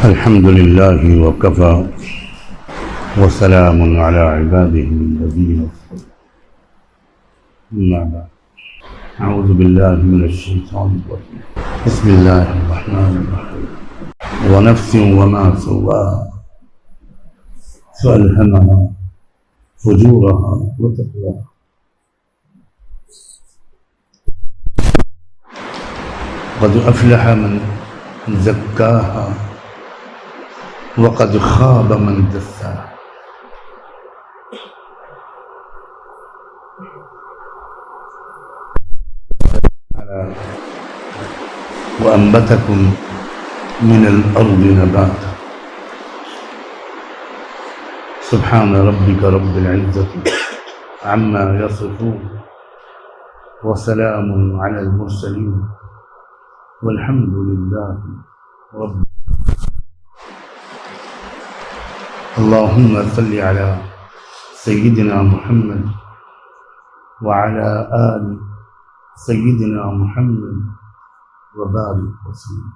الحمد لله وكفى وسلام على عباده الذين اصطفى. أما بعد، أعوذ بالله من الشيطان الرجيم. بسم الله الرحمن الرحيم. ونفس وما سواها فألهمها فجورها وتقواها. قد أفلح من زكاها وقد خاب من دساها. وأنبتكم من الأرض نباتا. سبحان ربك رب العزة عما يصفون وسلام على المرسلين والحمد لله رب. اللهم صل على سيدنا محمد وعلى آل سيدنا محمد وبارك وسلم.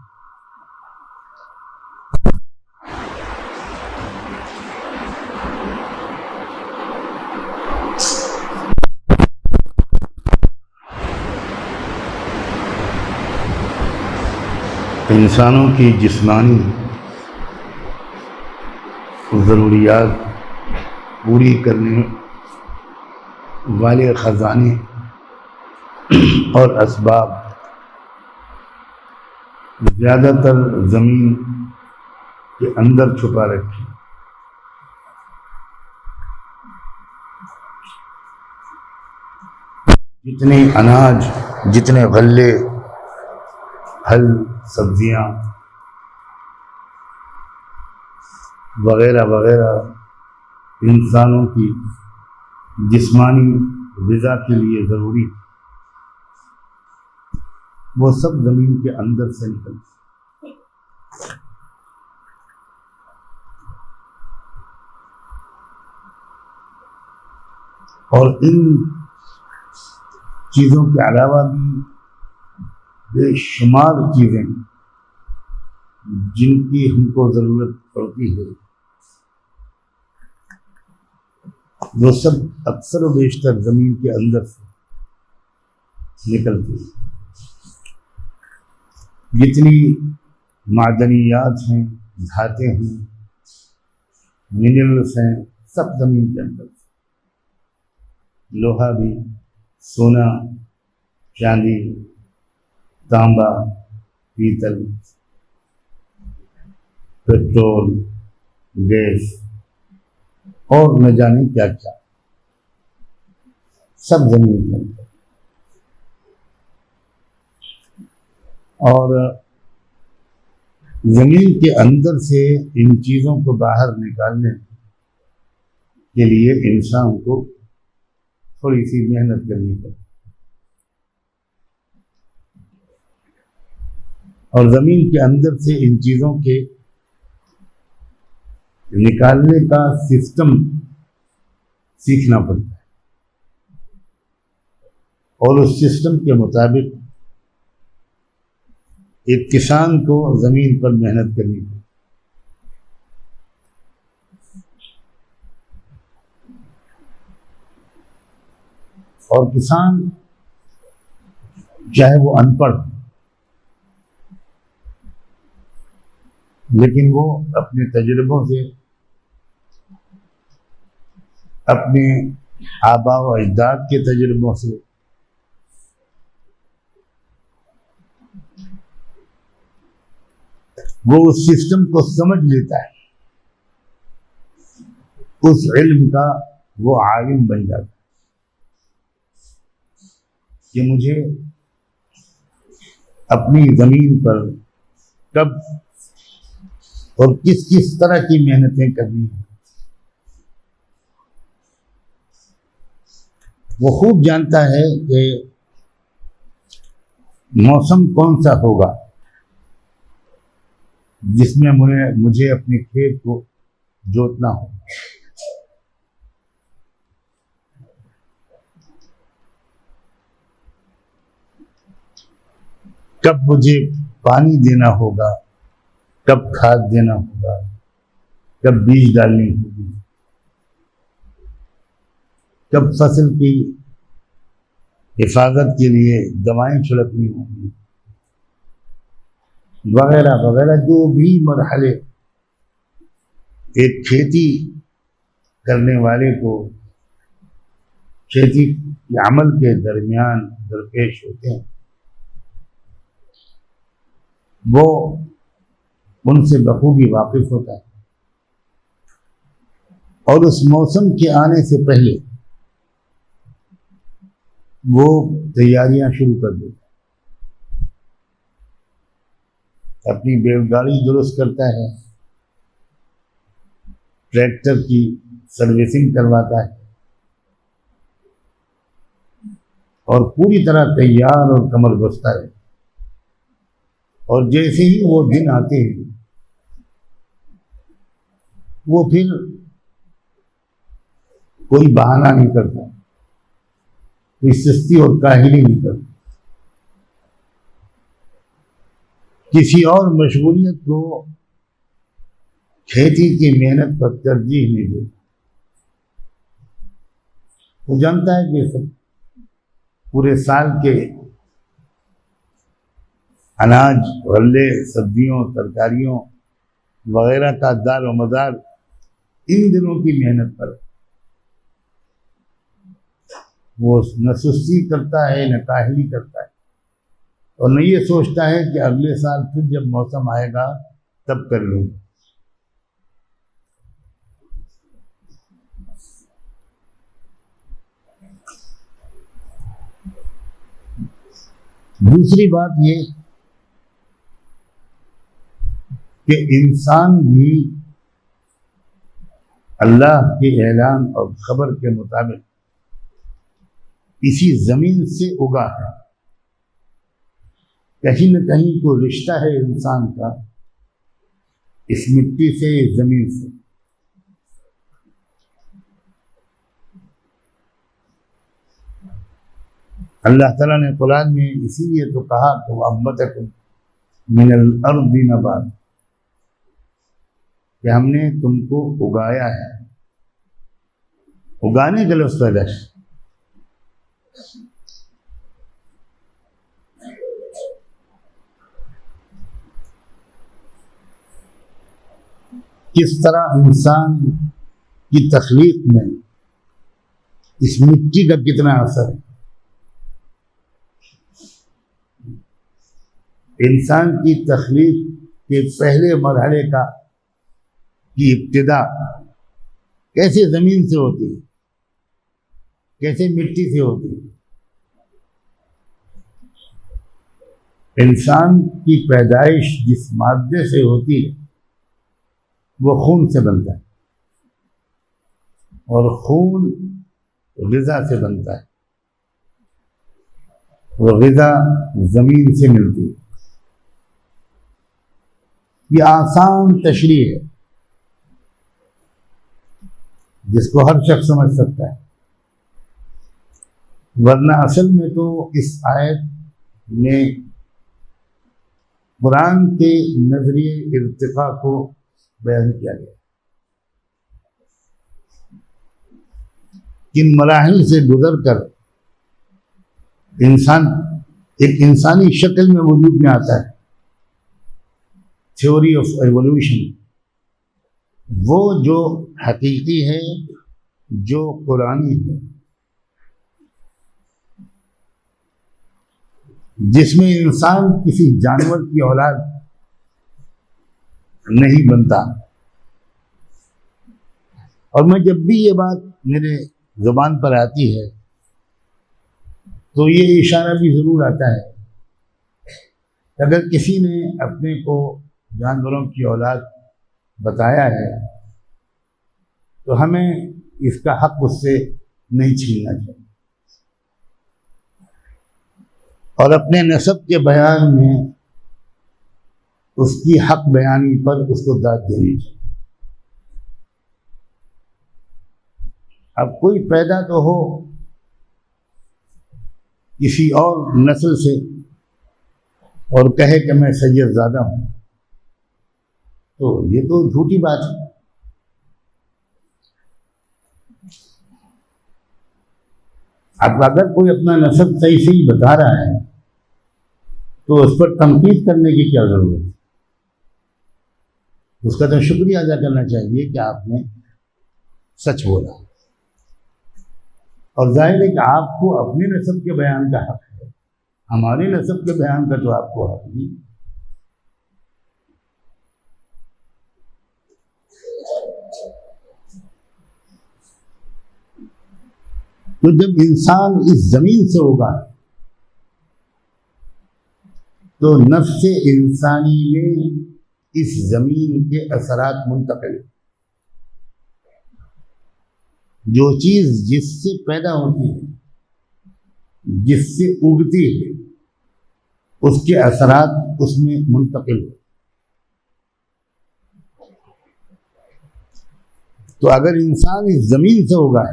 انسانوں کی جسمانی ضروریات پوری کرنے والے خزانے اور اسباب زیادہ تر زمین کے اندر چھپا رکھے. جتنے اناج، جتنے غلے، پھل، سبزیاں وغیرہ وغیرہ انسانوں کی جسمانی غذا کے لیے ضروری، وہ سب زمین کے اندر سے نکلتے. اور ان چیزوں کے علاوہ بھی بے شمار چیزیں جن کی ہم کو ضرورت پڑتی ہے، وہ سب اکثر و بیشتر زمین کے اندر سے نکلتی ہیں. جتنی معدنیات ہیں، دھاتیں ہیں، منرلس ہیں، سب زمین کے اندر سے. لوہا بھی، سونا، چاندی، تانبا، پیتل، پیٹرول، گیس اور نہ جانے کیا کیا، سب زمین کے اندر. اور زمین کے اندر سے ان چیزوں کو باہر نکالنے کے لیے انسان کو تھوڑی سی محنت کرنی پڑتی. اور زمین کے اندر سے ان چیزوں کے نکالنے کا سسٹم سیکھنا پڑتا ہے، اور اس سسٹم کے مطابق ایک کسان کو زمین پر محنت کرنی پڑتی. اور کسان چاہے وہ ان پڑھ، لیکن وہ اپنے تجربوں سے، اپنے آباء و اجداد کے تجربوں سے، وہ اس سسٹم کو سمجھ لیتا ہے، اس علم کا وہ عالم بن جاتا ہے کہ مجھے اپنی زمین پر کب اور کس کس طرح کی محنتیں کرنی ہیں. وہ خوب جانتا ہے کہ موسم کون سا ہوگا جس میں مجھے اپنے کھیت کو جوتنا ہو، کب مجھے پانی دینا ہوگا، کب کھاد دینا ہوگا، کب بیج ڈالنی ہوگی، کب فصل کی حفاظت کے لیے دوائیں چھڑکنی ہوں گی، وغیرہ وغیرہ، جو بھی مرحلے ایک کھیتی کرنے والے کو کھیتی کے عمل کے درمیان درپیش ہوتے ہیں، وہ ان سے بخوبی واقف ہوتا ہے، اور اس موسم کے آنے سے پہلے وہ تیاریاں شروع کر دیتا ہے، اپنی بیل گاڑی درست کرتا ہے، ٹریکٹر کی سروسنگ کرواتا ہے، اور پوری طرح تیار اور کمر بستہ ہے، اور جیسے ہی وہ دن آتے ہیں وہ پھر کوئی بہانہ نہیں کرتا، کوئی سستی اور کاہلی نہیں کرتا، کسی اور مشغولیت کو کھیتی کی محنت پر ترجیح نہیں دیتا۔ وہ جانتا ہے کہ سب پورے سال کے اناج، غلے، سبزیوں، ترکاریوں وغیرہ کا دار و مدار ان دنوں کی محنت پر، وہ نہ سستی کرتا ہے نہ کاہلی کرتا ہے، اور نہ یہ سوچتا ہے کہ اگلے سال پھر جب موسم آئے گا تب کر لوں۔ دوسری بات یہ کہ انسان بھی اللہ کے اعلان اور خبر کے مطابق اسی زمین سے اگا ہے، کہیں نہ کہیں کوئی رشتہ ہے انسان کا اس مٹی سے، اس زمین سے۔ اللہ تعالیٰ نے قرآن میں اسی لیے تو کہا کہ وَأَنبَتَكُم مِّنَ الْأَرْضِ نَبَاتًا، کہ ہم نے تم کو اگایا ہے، اگانے کا لفظ پیدا ہے۔ کس طرح انسان کی تخلیق میں اس مٹی کا کتنا اثر ہے، انسان کی تخلیق کے پہلے مرحلے کی ابتدا کیسے زمین سے ہوتی ہے، کیسے مٹی سے ہوتی ہے۔ انسان کی پیدائش جس مادے سے ہوتی ہے وہ خون سے بنتا ہے، اور خون غذا سے بنتا ہے، وہ غذا زمین سے ملتی ہے۔ یہ آسان تشریح ہے جس کو ہر شخص سمجھ سکتا ہے، ورنہ اصل میں تو اس آیت میں قرآن کے نظریے ارتقاء کو بیان کیا گیا، کن مراحل سے گزر کر انسان ایک انسانی شکل میں وجود میں آتا ہے۔ تھیوری آف ایوولوشن، وہ جو حقیقی ہے، جو قرآنی ہے، جس میں انسان کسی جانور کی اولاد نہیں بنتا۔ اور میں جب بھی یہ بات میرے زبان پر آتی ہے تو یہ اشارہ بھی ضرور آتا ہے کہ اگر کسی نے اپنے کو جانوروں کی اولاد بتایا ہے تو ہمیں اس کا حق اس سے نہیں چھیننا چاہیے، اور اپنے نسب کے بیان میں اس کی حق بیانی پر اس کو داد دینی چاہیے۔ اب کوئی پیدا تو ہو کسی اور نسل سے اور کہے کہ میں سید زادہ ہوں، تو یہ تو جھوٹی بات ہے. اب اگر کوئی اپنا نسب صحیح صحیح بتا رہا ہے تو اس پر تنقید کرنے کی کیا ضرورت ہے؟ اس کا تو شکریہ ادا کرنا چاہیے کہ آپ نے سچ بولا. اور ظاہر ہے کہ آپ کو اپنے نسب کے بیان کا حق ہے، ہمارے نسب کے بیان کا تو آپ کو حق نہیں. تو جب انسان اس زمین سے ہوگا تو نفس انسانی میں اس زمین کے اثرات منتقل. جو چیز جس سے پیدا ہوتی ہے، جس سے اگتی ہے، اس کے اثرات اس میں منتقل ہو. تو اگر انسان اس زمین سے ہوگا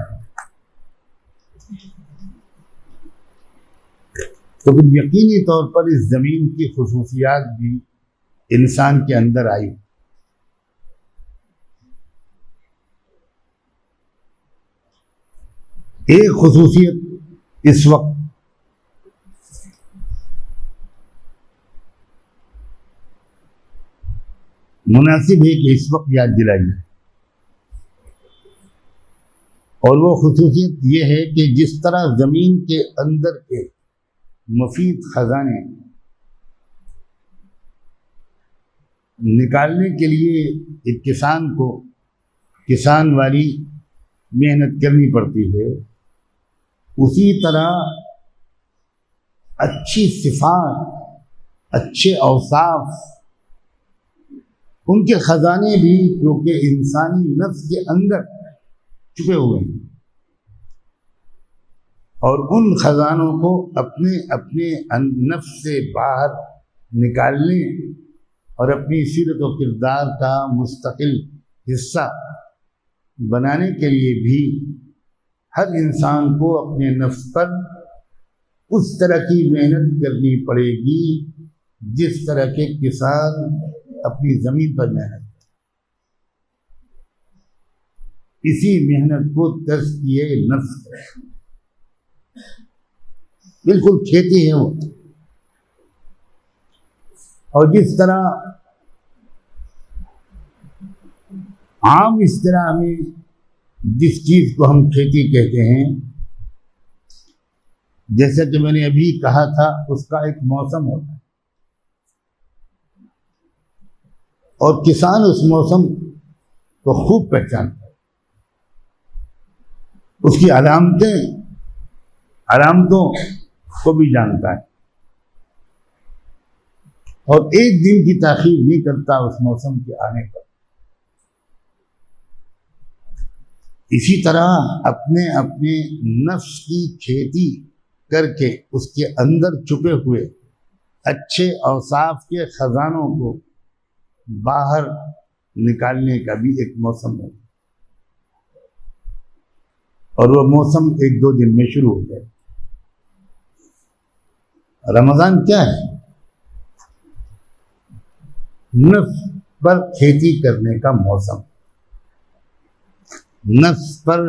تو پھر یقینی طور پر اس زمین کی خصوصیات بھی انسان کے اندر آئی. ایک خصوصیت اس وقت مناسب ہے کہ اس وقت یاد دلائی جائے، اور وہ خصوصیت یہ ہے کہ جس طرح زمین کے اندر کے مفید خزانے نکالنے کے لیے ایک کسان کو کسان والی محنت کرنی پڑتی ہے، اسی طرح اچھی صفات، اچھے اوصاف، ان کے خزانے بھی کیونکہ انسانی نفس کے اندر چھپے ہوئے ہیں، اور ان خزانوں کو اپنے اپنے نفس سے باہر نکالنے اور اپنی سیرت و کردار کا مستقل حصہ بنانے کے لیے بھی ہر انسان کو اپنے نفس پر اس طرح کی محنت کرنی پڑے گی جس طرح کے کسان اپنی زمین پر محنت کرتے. اسی محنت کو تزکیہ نفس، بالکل کھیتی ہے وہ. اور جس طرح عام اصطلاح میں جس چیز کو ہم کھیتی کہتے ہیں، جیسا کہ میں نے ابھی کہا تھا، اس کا ایک موسم ہوتا ہے اور کسان اس موسم کو خوب پہچانتا ہے، اس کی علامتوں کو بھی جانتا ہے، اور ایک دن کی تاخیر نہیں کرتا اس موسم کے آنے پر. اسی طرح اپنے اپنے نفس کی کھیتی کر کے اس کے اندر چھپے ہوئے اچھے اوصاف کے خزانوں کو باہر نکالنے کا بھی ایک موسم ہے، اور وہ موسم 1-2 دن میں شروع ہو جائے. رمضان کیا ہے؟ نفس پر کھیتی کرنے کا موسم، نفس پر،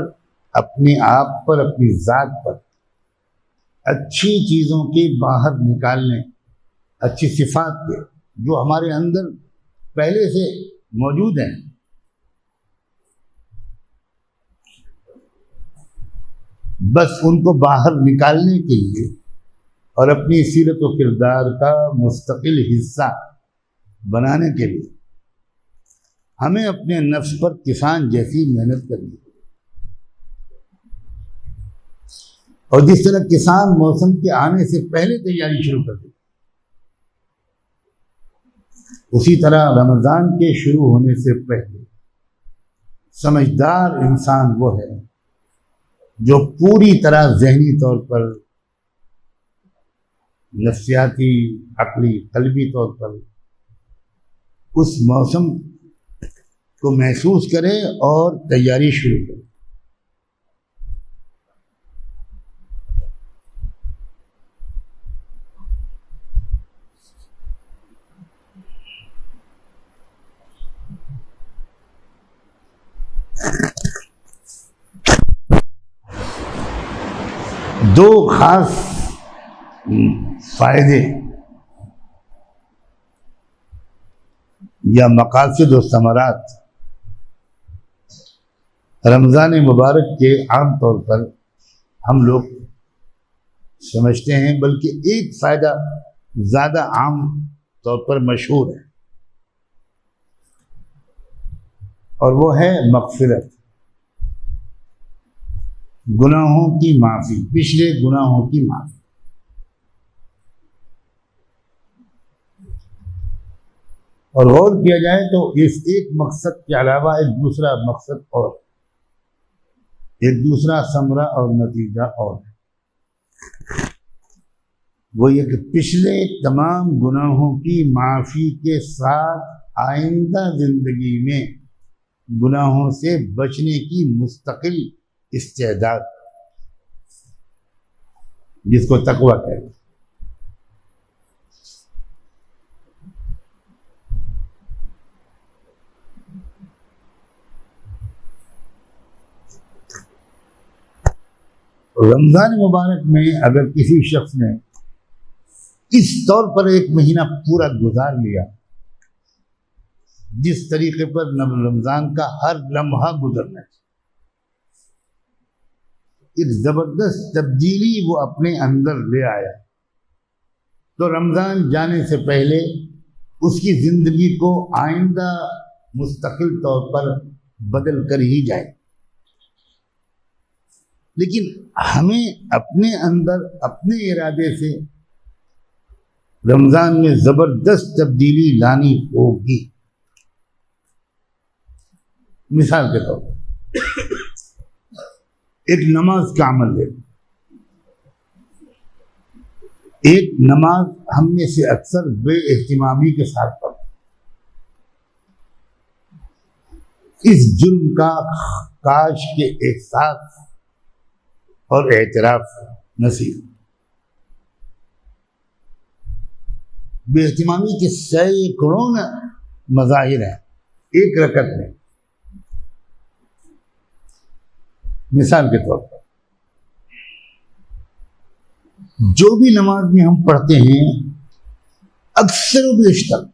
اپنے آپ پر، اپنی ذات پر اچھی چیزوں کے باہر نکالنے، اچھی صفات کے جو ہمارے اندر پہلے سے موجود ہیں، بس ان کو باہر نکالنے کے لیے اور اپنی سیرت و کردار کا مستقل حصہ بنانے کے لیے ہمیں اپنے نفس پر کسان جیسی محنت کرنی ہے. اور جس طرح کسان موسم کے آنے سے پہلے تیاری شروع کر دیتے، اسی طرح رمضان کے شروع ہونے سے پہلے سمجھدار انسان وہ ہے جو پوری طرح ذہنی طور پر، نفسیاتی، عقلی، قلبی طور پر اس موسم کو محسوس کرے اور تیاری شروع کرے. دو خاص فائدے یا مقاصد و ثمرات رمضان مبارک کے عام طور پر ہم لوگ سمجھتے ہیں، بلکہ ایک فائدہ زیادہ عام طور پر مشہور ہے، اور وہ ہے مغفرت، گناہوں کی معافی، پچھلے گناہوں کی معافی۔ اور غور کیا جائے تو اس ایک مقصد کے علاوہ ایک دوسرا مقصد اور ایک دوسرا ثمرہ اور نتیجہ اور ہے، وہ یہ کہ پچھلے تمام گناہوں کی معافی کے ساتھ آئندہ زندگی میں گناہوں سے بچنے کی مستقل استعداد، جس کو تقویٰ کہتے ہیں۔ رمضان مبارک میں اگر کسی شخص نے اس طور پر ایک مہینہ پورا گزار لیا جس طریقے پر رمضان کا ہر لمحہ گزرنا ہے، ایک زبردست تبدیلی وہ اپنے اندر لے آیا، تو رمضان جانے سے پہلے اس کی زندگی کو آئندہ مستقل طور پر بدل کر ہی جائے۔ لیکن ہمیں اپنے اندر اپنے ارادے سے رمضان میں زبردست تبدیلی لانی ہوگی۔ مثال کے طور پر ایک نماز کا عمل ہے، ایک نماز ہم میں سے اکثر بے اہتمامی کے ساتھ پڑھتے، اس جرم کا کاش کے احساس اور اعتراف نصیب۔ بے اہتمامی کے سینکڑوں مظاہر ہیں ایک رکعت میں۔ مثال کے طور پر جو بھی نماز میں ہم پڑھتے ہیں اکثر و بیشتر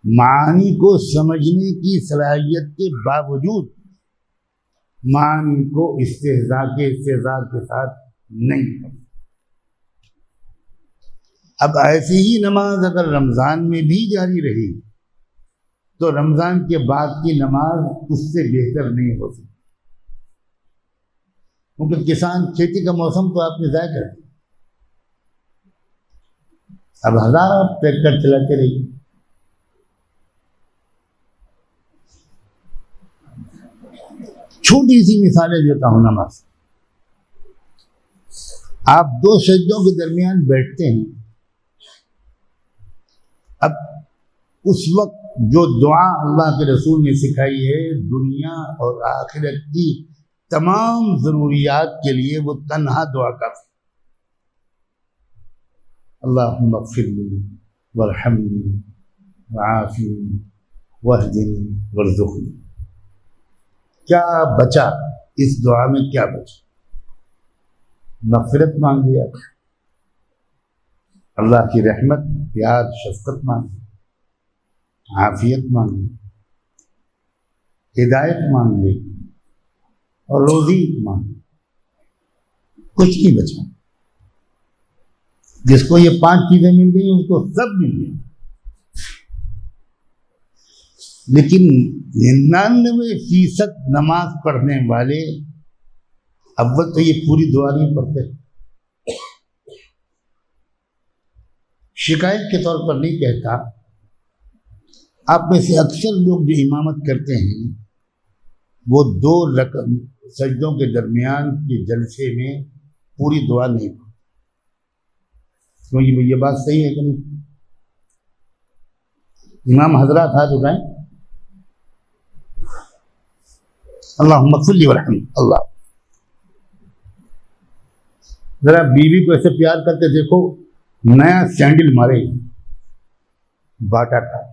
معانی کو سمجھنے کی صلاحیت کے باوجود معانی کو استحضاء کے ساتھ نہیں پڑھتے۔ اب ایسی ہی نماز اگر رمضان میں بھی جاری رہی تو رمضان کے بعد کی نماز اس سے بہتر نہیں ہو سکتی، کیونکہ کسان کھیتی کا موسم تو آپ نے ضائع کر دیا، اب ہزار ٹریکٹر چلاتے رہیے۔ چھوٹی سی مثالیں دیتا ہوں نماز، آپ دو سجدوں کے درمیان بیٹھتے ہیں، اب اس وقت جو دعا اللہ کے رسول نے سکھائی ہے دنیا اور آخرت کی تمام ضروریات کے لیے، وہ تنہا دعا کافی۔ اللہم اغفر لی وارحمنی وعافنی واہدنی وارزقنی۔ کیا بچا اس دعا میں؟ کیا بچا؟ مغفرت مانگ لیا، اللہ کی رحمت، پیار، شفقت مانگی، عافیت مانگی، ہدایت مانگ لی اور روزی مانگی، کچھ نہیں بچا۔ جس کو یہ 5 چیزیں مل گئی اس کو سب مل گئی، لیکن 99% نماز پڑھنے والے اول تو یہ پوری دعا نہیں پڑھتے۔ شکایت کے طور پر نہیں کہتا، آپ میں سے اکثر لوگ جو امامت کرتے ہیں وہ 2 سجدوں کے درمیان کے جلسے میں پوری دعا نہیں پڑھتے۔ کیونکہ یہ بات صحیح ہے کہ نہیں؟ امام حضرات ہاتھ اٹھائیں، اللہم اغفر لی وارحمنی۔ اللہ، ذرا بیوی کو ایسے پیار کرتے دیکھو، نیا سینڈل مارے باٹا کا۔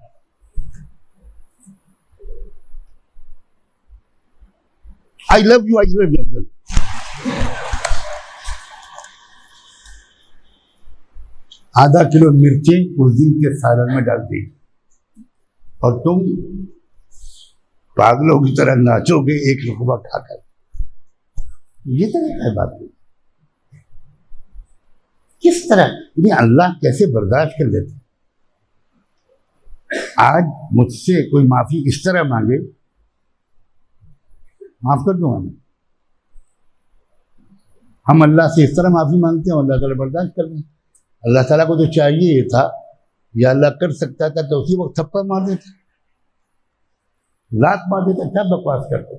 I love you. آدھا کلو مرچیں اس دن کے سالن میں ڈال دی اور تم پاگلوں کی طرح ناچو گے ایک لقمہ کھا کر. یہ طریقہ ہے بات. کس طرح یعنی اللہ کیسے برداشت کر لیتے. آج مجھ سے کوئی معافی اس طرح مانگے, معاف کر دوں ہم اللہ سے اس طرح معافی مانگتے ہیں, اللہ تعالیٰ برداشت کر دیں. اللہ تعالیٰ کو تو چاہیے یہ تھا, یا اللہ کر سکتا تھا تو اسی وقت تھپڑ مار دیتا, لات مار دیتا. کیا بکواس کرتے.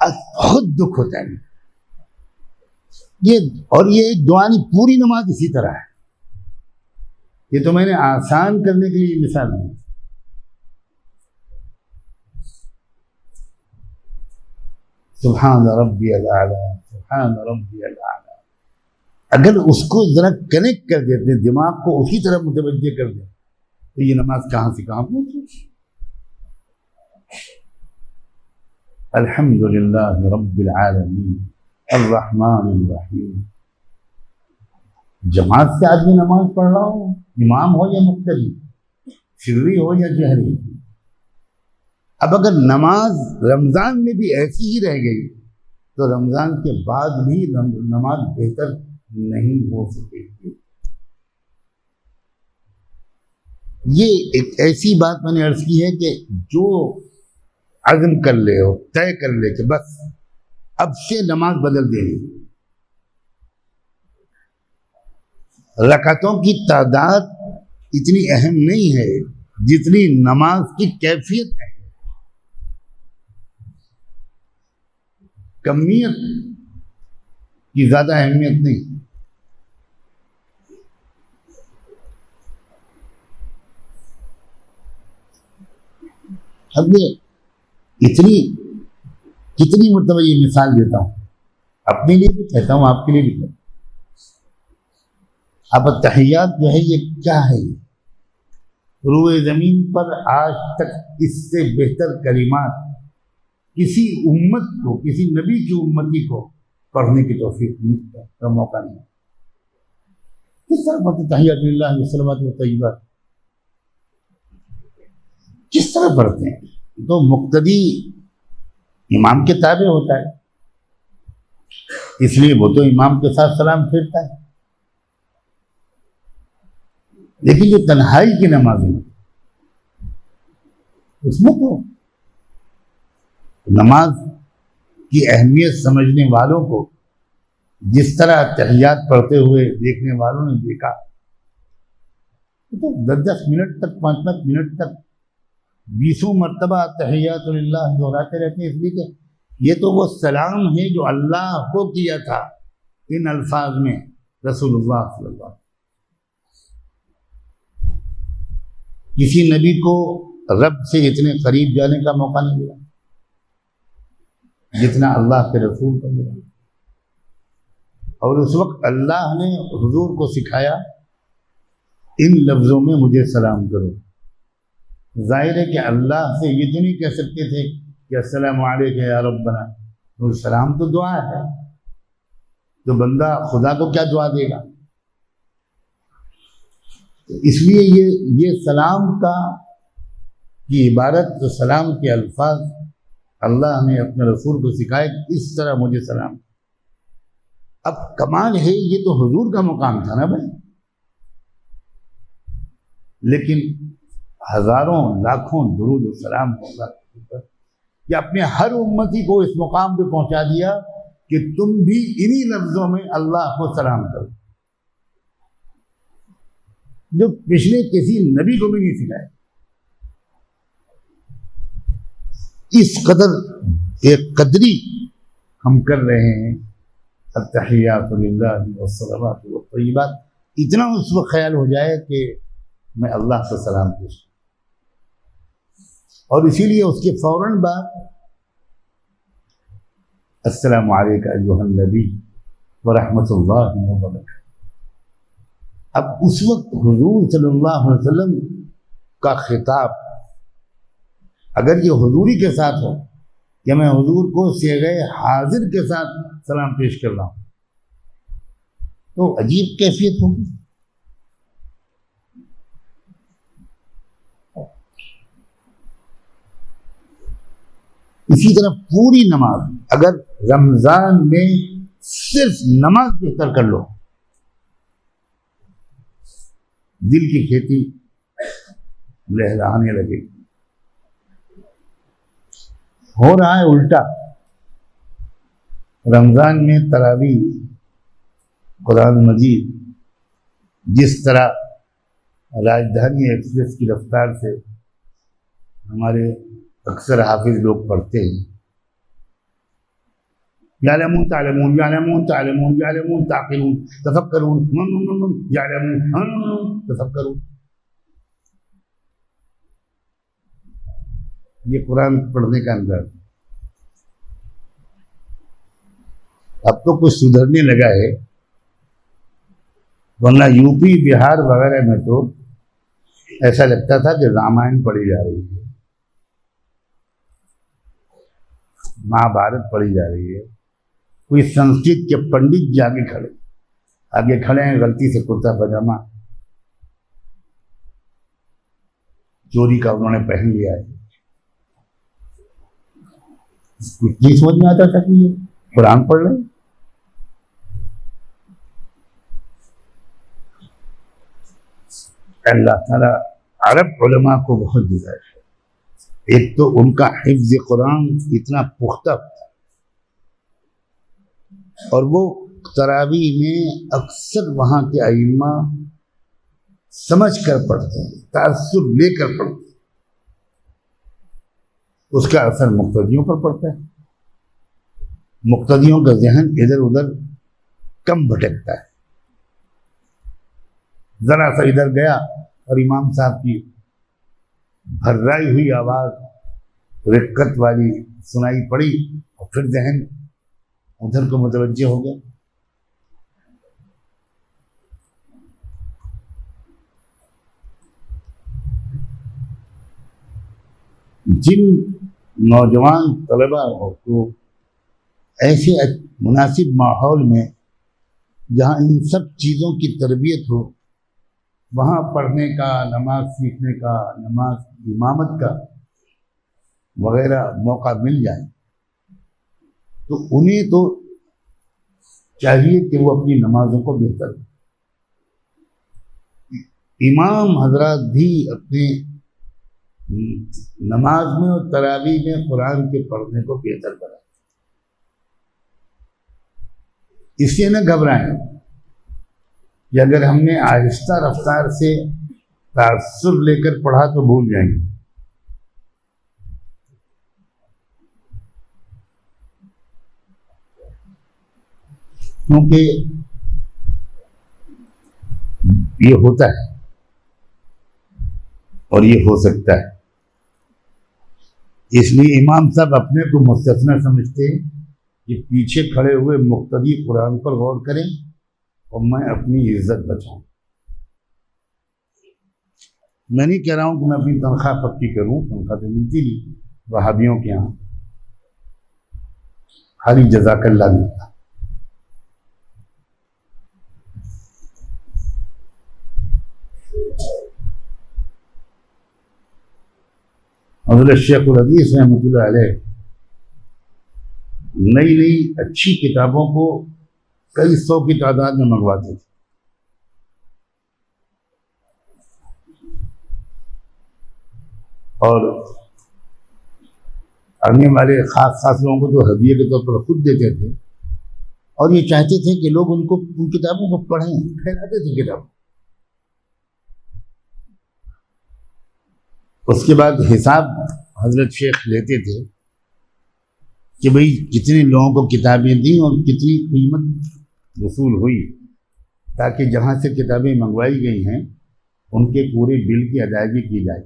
بہت دکھ ہوتا ہے یہ. اور یہ دعانی پوری نماز اسی طرح ہے. یہ تو میں نے آسان کرنے کے لیے مثال دی. سبحان ربی الاعلی, سبحان ربی الاعلی. اگر اس کو ذرا کنیکٹ کر دیتے, دماغ کو اسی طرح متوجہ کر دیں, تو یہ نماز کہاں سے کہاں پہنچے. الحمد للہ رب العالمین الرحمن الرحیم. جماعت سے آدمی نماز پڑھ رہا ہو, امام ہو یا مقتدی, سری ہو یا جہری. اب اگر نماز رمضان میں بھی ایسی ہی رہ گئی تو رمضان کے بعد بھی نماز بہتر نہیں ہو سکے گی. یہ ایک ایسی بات میں نے عرض کی ہے کہ جو عزم کر لے ہو, طے کر لے کہ بس اب سے نماز بدل دینی. رکعتوں کی تعداد اتنی اہم نہیں ہے جتنی نماز کی کیفیت ہے. کمیت کی زیادہ اہمیت نہیں. اب یہ کتنی مرتبہ یہ مثال دیتا ہوں, اپنے لیے بھی کہتا ہوں, آپ کے لیے بھی کہتا ہوں. اب تحیات جو ہے یہ کیا ہے؟ روئے زمین پر آج تک اس سے بہتر کلمات کسی امت کو, کسی نبی کی امتی کو پڑھنے کی توفیق کا موقع نہیں. کس طرح پڑھتے تحیات للہ والصلوات والطیبات, کس طرح پڑھتے ہیں؟ تو مقتدی امام کے تابع ہوتا ہے, اس لیے وہ تو امام کے ساتھ سلام پھیرتا ہے. لیکن جو تنہائی کی نماز ہے اس میں تو نماز کی اہمیت سمجھنے والوں کو جس طرح تحیات پڑھتے ہوئے دیکھنے والوں نے دیکھا, تو 10 منٹ تک, 5 منٹ تک 20 مرتبہ تحیات للہ دہراتے رہتے ہیں, اس لیے کہ یہ تو وہ سلام ہے جو اللہ کو کیا تھا ان الفاظ میں رسول اللہ صلی اللہ علیہ وسلم. کسی نبی کو رب سے اتنے قریب جانے کا موقع نہیں ملا جتنا اللہ کے رسول کو ملا. اور اس وقت اللہ نے حضور کو سکھایا ان لفظوں میں مجھے سلام کرو. ظاہر ہے کہ اللہ سے یہ تو نہیں کہہ سکتے تھے کہ السلام علیکم یا ربنا. سلام تو دعا ہے, تو بندہ خدا کو کیا دعا دے گا؟ اس لیے یہ سلام کی عبارت, تو سلام کے الفاظ اللہ نے اپنے رسول کو سکھائے کہ اس طرح مجھے سلام. اب کمال ہے, یہ تو حضور کا مقام تھا نا بھائی, لیکن ہزاروں لاکھوں درود و سلام ہوگا کہ اپنے ہر امتی کو اس مقام پہ پہنچا دیا کہ تم بھی انہی لفظوں میں اللہ کو سلام کرو, جو پچھلے کسی نبی کو بھی نہیں سکھائے. اس قدر ایک قدری ہم کر رہے ہیں التحیات للہ والصلوات والطیبات. اتنا اس وقت خیال ہو جائے کہ میں اللہ سے سلام پیش کروں, اور اسی لیے اس کے فوراً بعد السلام علیکم ایھا النبی ورحمۃ اللہ وبرکاتہ. اب اس وقت حضور صلی اللہ علیہ وسلم کا خطاب اگر یہ حضوری کے ساتھ ہو کہ میں حضور کو صیغہ حاضر کے ساتھ سلام پیش کر رہا ہوں, تو عجیب کیفیت ہوگی. اسی طرح پوری نماز، اگر رمضان میں صرف نماز بہتر کر لو، دل کی کھیتی لہرانے لگے گی۔ ہو رہا ہے الٹا، رمضان میں تراویح، قرآن مجید جس طرح راجدھانی ایکسپریس کی رفتار سے ہمارے اکثر حافظ لوگ پڑھتے ہیں، یعلمون تعلمون یعلمون تعلمون یعلمون تعقلون تفکرون یعلمون تفکرون، یہ قرآن پڑھنے کا انداز۔ اب تو کچھ سدھرنے لگا ہے، ورنہ یو پی بہار وغیرہ میں تو ایسا لگتا تھا کہ رامائن پڑھی جا رہی ہے، مہابھارت پڑھی جا رہی ہے۔ کوئی سنسکرت کے پنڈت جی آگے کھڑے ہیں، غلطی سے کرتا پاجامہ چوری کا انہوں نے پہن لیا ہے، کچھ نہیں سمجھ میں آتا تھا کہ یہ قرآن پڑھ رہے ہیں۔ اللہ تعالیٰ عرب علماء کو بہت گزارش ہے، ایک تو ان کا حفظ قرآن اتنا پختہ تھا، اور وہ تراویح میں اکثر وہاں کے ائمہ سمجھ کر پڑھتے ہیں، تأثر لے کر پڑھتے ہیں، اس کا اثر مقتدیوں پر پڑتا ہے، مقتدیوں کا ذہن ادھر ادھر کم بھٹکتا ہے۔ ذرا سا ادھر گیا اور امام صاحب کی بھررائی ہوئی آواز رقت والی سنائی پڑی، اور پھر ذہن ادھر کو متوجہ ہو گیا۔ جن نوجوان طلباء کو ایسے مناسب ماحول میں جہاں ان سب چیزوں کی تربیت ہو، وہاں پڑھنے کا، نماز سیکھنے کا، نماز امامت کا وغیرہ موقع مل جائے تو انہیں تو چاہیے کہ وہ اپنی نمازوں کو بہتر کریں۔ امام حضرات بھی اپنے نماز میں اور تراویح میں قرآن کے پڑھنے کو بہتر کریں، اس سے نہ گھبرائیں کہ اگر ہم نے آہستہ رفتار سے تأثر لے کر پڑھا تو بھول جائیں گے۔ کیونکہ یہ ہوتا ہے اور یہ ہو سکتا ہے، اس لیے امام صاحب اپنے کو مستثنی سمجھتے ہیں کہ پیچھے کھڑے ہوئے مقتدی قرآن پر غور کریں اور میں اپنی عزت بچاؤں۔ میں نہیں کہہ رہا ہوں کہ میں اپنی تنخواہ پکی کروں، تنخواہ تو ملتی نہیں وہابیوں کے یہاں، خالی جزاک اللہ ملتا۔ حضرت شیخ الحدیث رحمۃ اللہ علیہ نئی نئی اچھی کتابوں کو کئی سو کی تعداد میں منگواتے تھے، اور آنے والے خاص لوگوں کو تو ہدیے کے طور پر خود دیتے تھے، اور یہ چاہتے تھے کہ لوگ ان کتابوں کو پڑھیں، پھیلاتے تھے کتاب۔ اس کے بعد حساب حضرت شیخ لیتے تھے کہ بھئی کتنے لوگوں کو کتابیں دیں اور کتنی قیمت وصول ہوئی، تاکہ جہاں سے کتابیں منگوائی گئی ہیں ان کے پورے بل کی ادائیگی کی جائے۔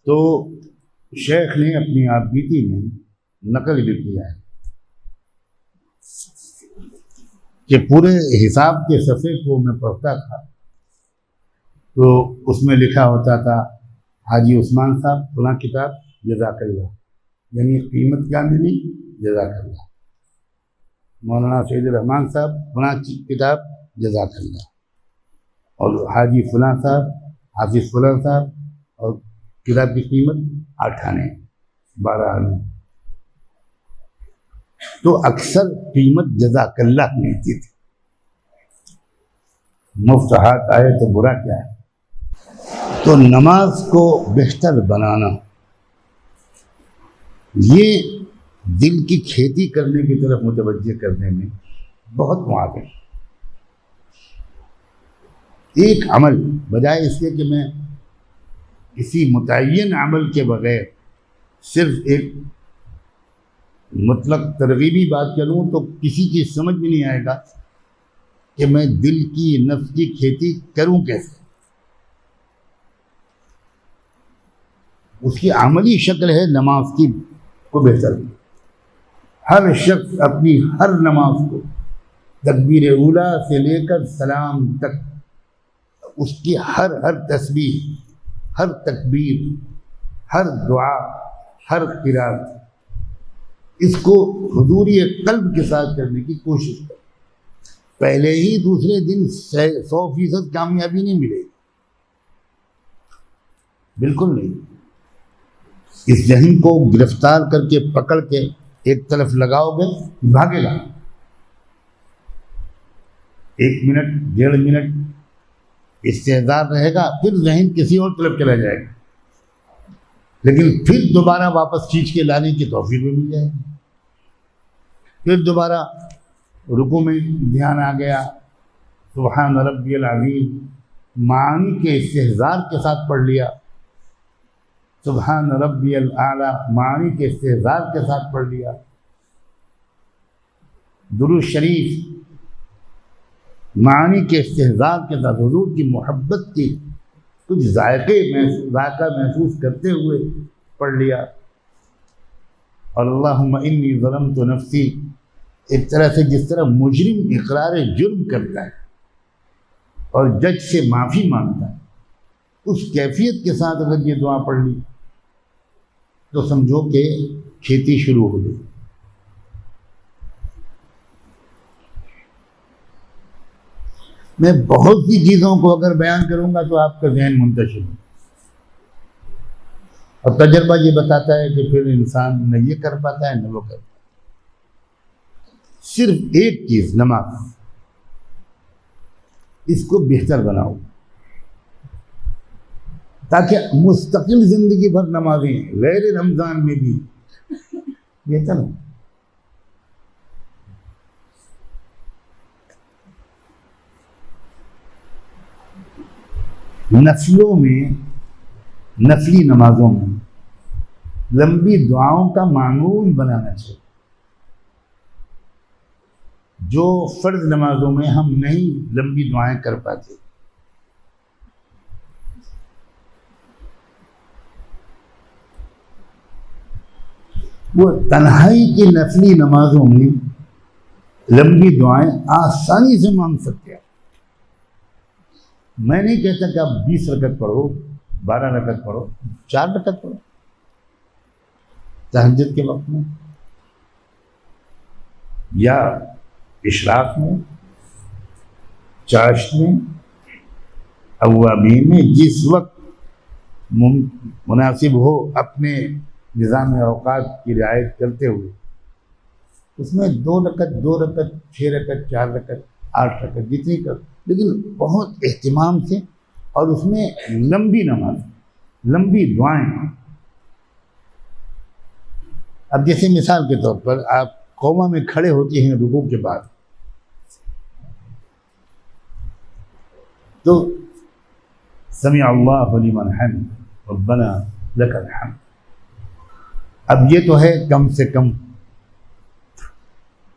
تو شیخ نے اپنی آپ بیتی میں نقل بھی کیا ہے کہ پورے حساب کے صفحے کو میں پڑھتا تھا تو اس میں لکھا ہوتا تھا حاجی عثمان صاحب فلاں کتاب جزاک اللہ، یعنی قیمت کیا ملی، جزاک اللہ۔ مولانا سید الرحمان صاحب فلاں کتاب جزاک اللہ، اور حاجی فلاں صاحب، حافظ فلاں صاحب، اور کتاب کی قیمت 8 آنے۔ بہرحال تو اکثر قیمت جزاک اللہ ملتی تھی. مفت ہاتھ آئے تو برا کیا ہے. تو نماز کو بہتر بنانا یہ دل کی کھیتی کرنے کی طرف متوجہ کرنے میں بہت معاون. ایک عمل بجائے اس کے کہ میں کسی متعین عمل کے بغیر صرف ایک مطلق ترغیبی بات کروں تو کسی کی سمجھ میں نہیں آئے گا کہ میں دل کی نفس کی کھیتی کروں کیسے. اس کی عملی شکل ہے نماز کی کو بہتر. ہر شخص اپنی ہر نماز کو تکبیر اولیٰ سے لے کر سلام تک اس کی ہر تسبیح، ہر تکبیر، ہر دعا، ہر قرات اس کو حضوری قلب کے ساتھ کرنے کی کوشش کرے. پہلے ہی دوسرے دن 100% کامیابی نہیں ملے گی، بالکل نہیں. اس ذہن کو گرفتار کر کے پکڑ کے ایک طرف لگاؤ گے بھاگے گا. 1 منٹ 1.5 منٹ استعداد رہے گا، پھر ذہن کسی اور طرف چلا جائے گا، لیکن پھر دوبارہ واپس کھینچ کے لانے کی توفیق بھی مل جائے گی. پھر دوبارہ رکوع میں دھیان آ گیا، سبحان ربی العظیم معانی کے استحضار کے ساتھ پڑھ لیا، سبحان ربی الاعلیٰ معانی کے استحضار کے ساتھ پڑھ لیا، درود شریف معانی کے استحضار کے ساتھ حضور کی محبت کی کچھ ذائقہ محسوس کرتے ہوئے پڑھ لیا. اللہم انی ظلمت نفسی ایک طرح سے جس طرح مجرم اقرار جرم کرتا ہے اور جج سے معافی مانگتا ہے، اس کیفیت کے ساتھ اگر یہ دعا پڑھ لی تو سمجھو کہ کھیتی شروع ہو گئی. میں بہت سی چیزوں کو اگر بیان کروں گا تو آپ کا ذہن منتشر ہو، اور تجربہ یہ بتاتا ہے کہ پھر انسان نہ یہ کر پاتا ہے نہ وہ کر پاتا ہے. صرف ایک چیز نماز، اس کو بہتر بناؤ تاکہ مستقل زندگی بھر نمازیں غیر رمضان میں بھی بہتر ہو. نفلوں میں، نفلی نمازوں میں لمبی دعاؤں کا معمول بنانا چاہیے. جو فرض نمازوں میں ہم نہیں لمبی دعائیں کر پاتے، وہ تنہائی کی نفلی نمازوں میں لمبی دعائیں آسانی سے مانگ سکتے ہیں. میں نہیں کہتا کہ آپ 20 رکعت پڑھو، 12 رکعت پڑھو، 4 رکعت پڑھو تہجد کے وقت میں یا اشراق میں، چاشت میں، اوابین میں، جس وقت مناسب ہو اپنے نظام اوقات کی رعایت کرتے ہوئے اس میں 2 رکعت 2 رکعت 6 رکعت 4 رکعت 8 رکعت جتنی کر، لیکن بہت اہتمام سے، اور اس میں لمبی نماز، لمبی دعائیں. اب جیسے مثال کے طور پر آپ قوما میں کھڑے ہوتے ہیں رکوع کے بعد، تو سمع اللہ لمن حمد ربنا لک الحمد. اب یہ تو ہے کم سے کم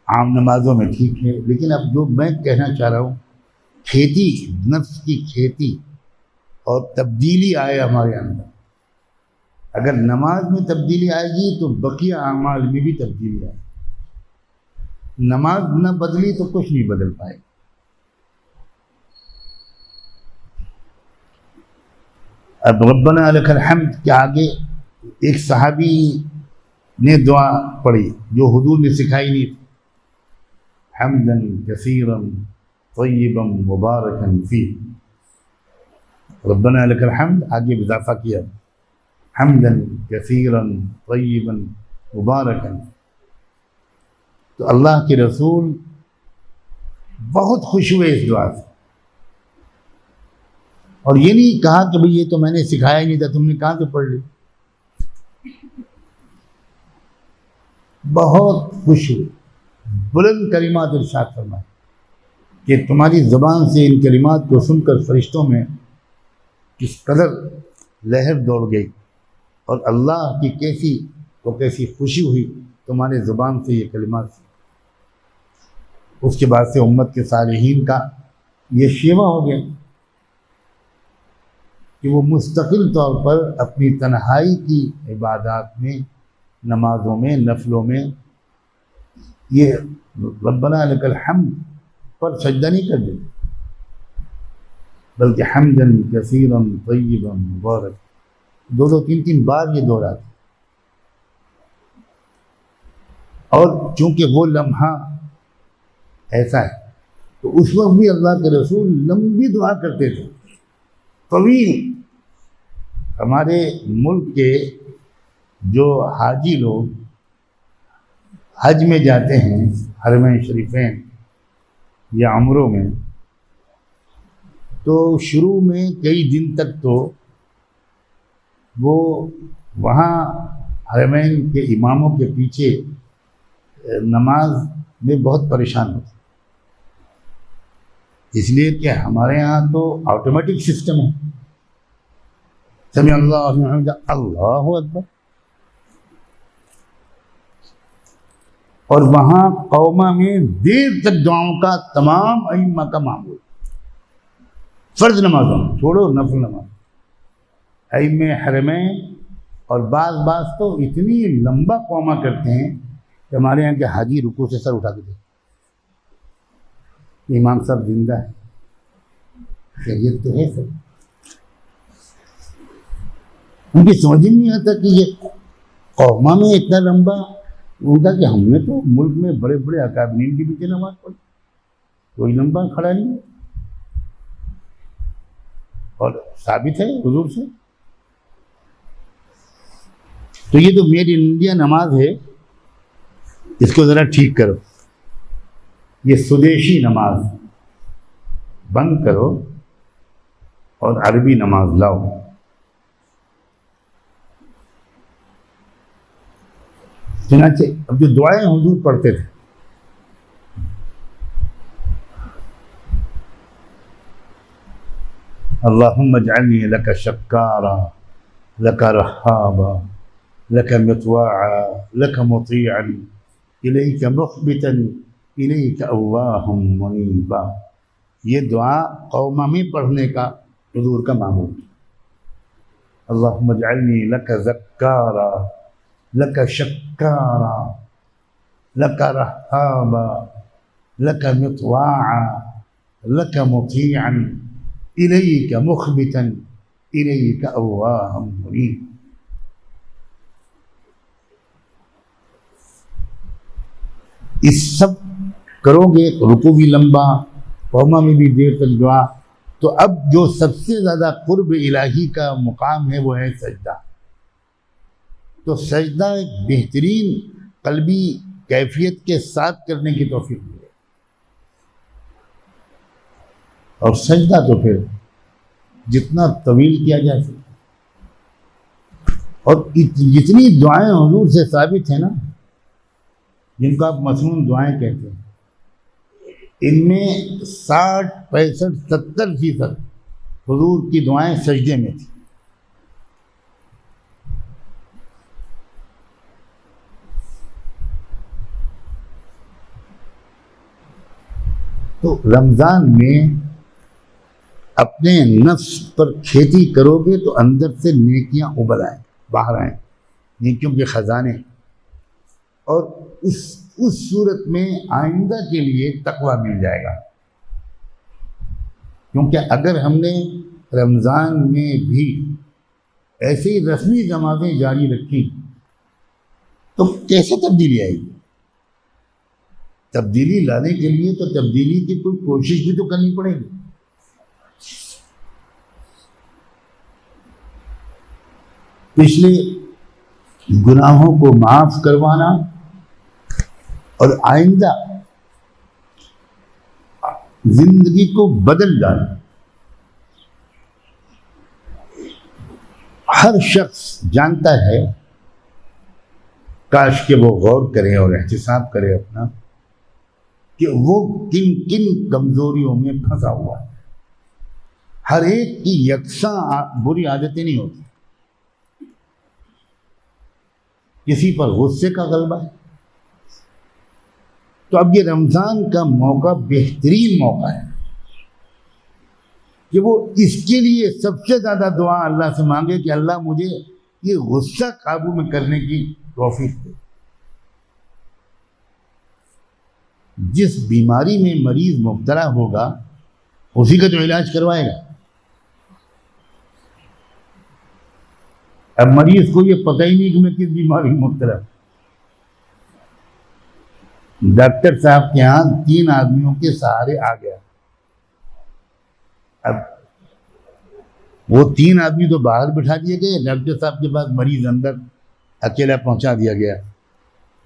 عام نمازوں میں ٹھیک ہے، لیکن اب جو میں کہنا چاہ رہا ہوں، کھیتی، نفس کی کھیتی اور تبدیلی آئے ہمارے اندر. اگر نماز میں تبدیلی آئے گی تو بقیہ اعمال میں بھی تبدیلی آئے گی. نماز نہ بدلی تو کچھ نہیں بدل پائے. اب ربنا لک الحمد کے آگے ایک صحابی نے دعا پڑھی جو حضور نے سکھائی نہیں تھی، حمدا کثیرا طیبا مبارکا فیہ. ربنا لک الحمد آگے اضافہ کیا، حمدا کثیرا طیبا مبارکا. تو اللہ کے رسول بہت خوش ہوئے اس دعا سے، اور یہ نہیں کہا کہ بھئی یہ تو میں نے سکھایا ہی نہیں تھا، تم نے کہاں سے پڑھ لی. بہت خوش ہوئے، بلند کلمات ارشاد فرمائے کہ تمہاری زبان سے ان کلمات کو سن کر فرشتوں میں کس قدر لہر دوڑ گئی، اور اللہ کی کیسی خوشی ہوئی تمہارے زبان سے یہ کلمات. اس کے بعد سے امت کے صالحین کا یہ شیوا ہو گیا کہ وہ مستقل طور پر اپنی تنہائی کی عبادات میں، نمازوں میں، نفلوں میں یہ ربنا لک الحمد پر سجدہ نہیں کر دیتے، بلکہ حمدا کثیرا طیبا مبارک، دو تین بار یہ دہراتے. اور چونکہ وہ لمحہ ایسا ہے تو اس وقت بھی اللہ کے رسول لمبی دعا کرتے تھے، طویل. ہمارے ملک کے جو حاجی لوگ حج میں جاتے ہیں، حرمین شریفین یا عمروں میں، تو شروع میں کئی دن تک تو وہ وہاں حرمین کے اماموں کے پیچھے نماز میں بہت پریشان ہوتے، اس لیے کہ ہمارے ہاں تو آٹومیٹک سسٹم ہے، سمع اللہ لمن حمدہ، اللہ اکبر. اور وہاں قوما میں دیر تک دعاؤں کا تمام ائمہ کا معمول، فرض نمازوں چھوڑو نفل نماز، ائمہ حرمین. اور بعض تو اتنی لمبا قوما کرتے ہیں کہ ہمارے یہاں کے حاجی رکوع سے سر اٹھا کے دیتے، امام صاحب زندہ ہے، خیریت تو ہے سب. ان کی سمجھ نہیں آتا کہ یہ قوما میں اتنا لمبا. ان کا کہ ہم نے تو ملک میں بڑے بڑے اکابرین کی بھی نماز پڑھی، کوئی لمبا کھڑا نہیں ہے، اور ثابت ہے حضور سے. تو یہ تو میڈ ان انڈیا نماز ہے، اس کو ذرا ٹھیک کرو. یہ سودیشی نماز بند کرو اور عربی نماز لاؤ. چنانچہ اب جو دعائیں حضور پڑھتے تھے، اللہم اجعلنی لک شکارا لک رحابا لک مطواعا لک مطیعا الیک مخبتا الیک اواہا منیبا. یہ دعا قوما میں پڑھنے کا حضور کا معمول ہے. اللہم اجعلنی لک ذکارا لک شکارا لک رحابا لک مطواعا لک مطیعا الیک مخبتا الیک اواہا منیبا. اس سب کرو گے تو رکوع بھی لمبا، قوما میں بھی دیر تک دعا. تو اب جو سب سے زیادہ قرب الہی کا مقام ہے وہ ہے سجدہ. تو سجدہ ایک بہترین قلبی کیفیت کے ساتھ کرنے کی توفیق ملے. اور سجدہ تو پھر جتنا طویل کیا جا سکے. اور جتنی دعائیں حضور سے ثابت ہیں نا، جن کو آپ مصنون دعائیں کہتے ہیں، ان میں 60 65 70% حضور کی دعائیں سجدے میں تھیں. تو رمضان میں اپنے نفس پر کھیتی کرو گے تو اندر سے نیکیاں ابل آئیں، باہر آئیں، نیکیوں کے خزانے. اور اس صورت میں آئندہ کے لیے تقویٰ مل جائے گا. کیونکہ اگر ہم نے رمضان میں بھی ایسے ہی رسمی نمازیں جاری رکھی تو کیسے تبدیلی آئے گی؟ تبدیلی لانے کے لیے تو تبدیلی کی کوئی کوشش بھی تو کرنی پڑے گی. پچھلے گناہوں کو معاف کروانا اور آئندہ زندگی کو بدل ڈالنا. ہر شخص جانتا ہے، کاش کہ وہ غور کرے اور احتساب کرے اپنا، کہ وہ کن کن کمزوریوں میں پھنسا ہوا ہے. ہر ایک کی یکساں بری عادتیں نہیں ہوتی. کسی پر غصے کا غلبہ ہے. تو اب یہ رمضان کا موقع بہترین موقع ہے کہ وہ اس کے لیے سب سے زیادہ دعا اللہ سے مانگے کہ اللہ مجھے یہ غصہ قابو میں کرنے کی توفیق دے. جس بیماری میں مریض مبتلا ہوگا اسی کا جو علاج کروائے گا. اب مریض کو یہ پتہ ہی نہیں کہ میں کس بیماری میں مبتلا. ڈاکٹر صاحب کے یہاں 3 آدمیوں کے سہارے آ گیا. اب وہ 3 آدمی تو باہر بٹھا دیے گئے، ڈاکٹر صاحب کے پاس مریض اندر اکیلا پہنچا دیا گیا.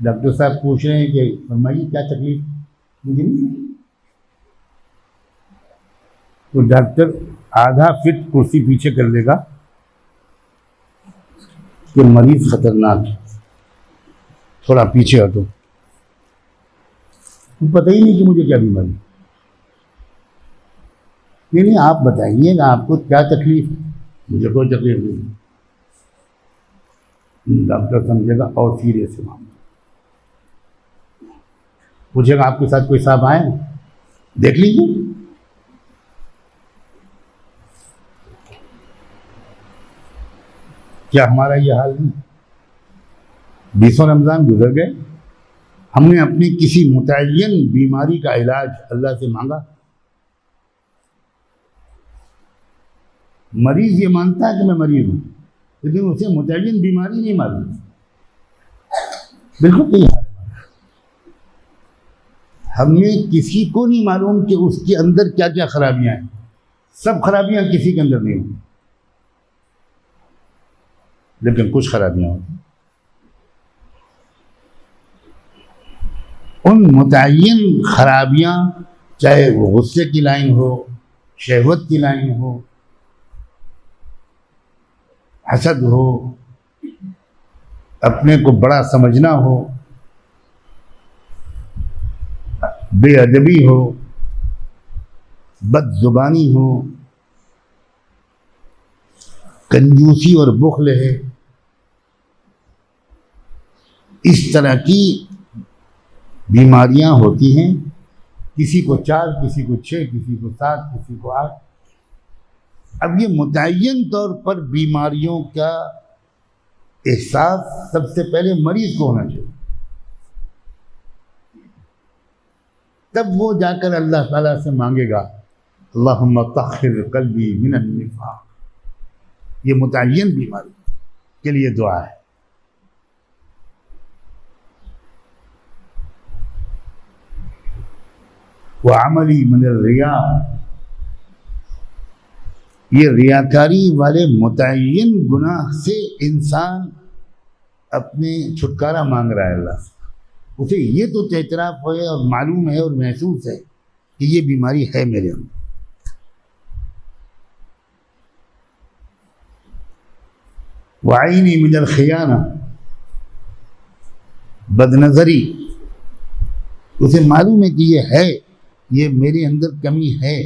ڈاکٹر صاحب پوچھ رہے ہیں کہ فرمائیے کیا تکلیف؟ مجھے نہیں. تو ڈاکٹر آدھا فٹ کرسی پیچھے کر دے گا کہ مریض خطرناک ہے، تھوڑا پیچھے ہٹو. پتہ ہی نہیں کہ مجھے کیا بیماری. نہیں آپ بتائیے گا آپ کو کیا تکلیف ہے. مجھے کوئی تکلیف نہیں. ڈاکٹر سمجھے گا اور سیریس معاملہ. پوچھے گا آپ کے ساتھ کوئی صاحب آئے دیکھ لیجیے. کیا ہمارا یہ حال نہیں؟ 20 رمضان گزر گئے، ہم نے اپنی کسی متعین بیماری کا علاج اللہ سے مانگا. مریض یہ مانتا ہے کہ میں مریض ہوں، لیکن اسے متعین بیماری نہیں معلوم. بالکل نہیں حال ہے. ہم نے کسی کو نہیں معلوم کہ اس کے اندر کیا کیا خرابیاں ہیں. سب خرابیاں کسی کے اندر نہیں ہوتی، لیکن کچھ خرابیاں ہوتی. ان متعین خرابیاں، چاہے وہ غصے کی لائن ہو، شہوت کی لائن ہو، حسد ہو، اپنے کو بڑا سمجھنا ہو، بے ادبی ہو، بد زبانی ہو، کنجوسی اور بخل ہے، اس طرح کی بیماریاں ہوتی ہیں. کسی کو 4، کسی کو 6، کسی کو 7، کسی کو 8. اب یہ متعین طور پر بیماریوں کا احساس سب سے پہلے مریض کو ہونا چاہیے. تب وہ جا کر اللہ تعالیٰ سے مانگے گا اللہم طہر قلبی من النفاق. یہ متعین بیماری کے لیے دعا ہے. وعملی من الریا. یہ ریاکاری والے متعین گناہ سے انسان اپنے چھٹکارا مانگ رہا ہے اللہ سے. اسے یہ تو اعتراف ہے اور معلوم ہے اور محسوس ہے کہ یہ بیماری ہے میرے اندر. وعینی من الخیانہ. بد نظری. اسے معلوم ہے کہ یہ ہے، یہ میرے اندر کمی ہے.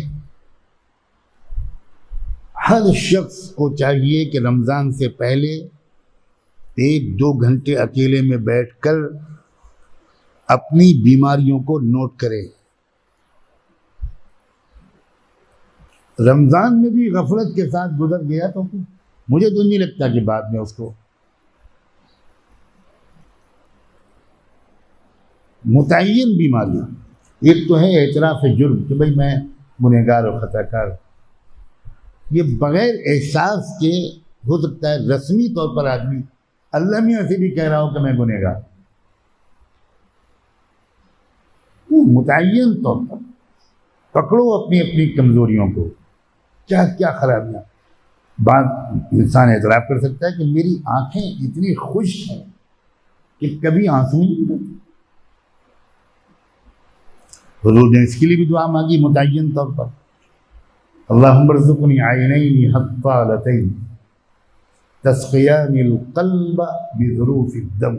ہر شخص کو چاہیے کہ رمضان سے پہلے 1-2 گھنٹے اکیلے میں بیٹھ کر اپنی بیماریوں کو نوٹ کرے. رمضان میں بھی غفلت کے ساتھ گزر گیا تو مجھے تو نہیں لگتا کہ بعد میں اس کو متعین بیماریاں. ایک تو ہے اعتراف جرم کہ بھائی میں گنہگار اور خطا کار. یہ بغیر احساس کے ہو سکتا ہے رسمی طور پر آدمی اللہ میاں سے بھی کہہ رہا ہو کہ میں گنہگار. متعین طور پر پکڑو اپنی اپنی کمزوریوں کو. کیا کیا خرابیاں. بعد انسان اعتراف کر سکتا ہے کہ میری آنکھیں اتنی خوش ہیں کہ کبھی آنسو نہیں نکلتے. حضور نے اس کے لیے بھی دعا مانگی متعین طور پر, اللہم ارزقنی عینین حطالتین تسقیان القلب بظروف الدم,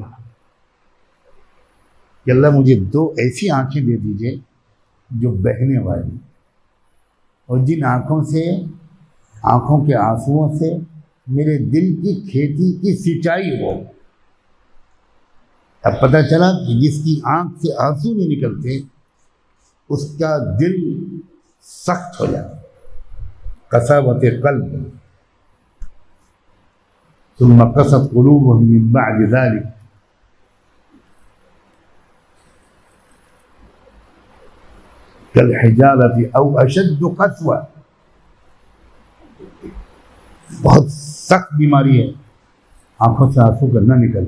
کہ اللہ مجھے 2 ایسی آنکھیں دے دیجئے جو بہنے والی, اور جن آنکھوں کے آنسوؤں سے میرے دل کی کھیتی کی سچائی ہو. اب پتہ چلا کہ جس کی آنکھ سے آنسو نہیں نکلتے اس کا دل سخت ہو جاتا, قساوت قلب. ثم قست قلوبهم من بعد ذلك كالحجارة او اشد قسوة. بہت سخت بیماری ہے آنکھوں سے آنسو کرنا نکل,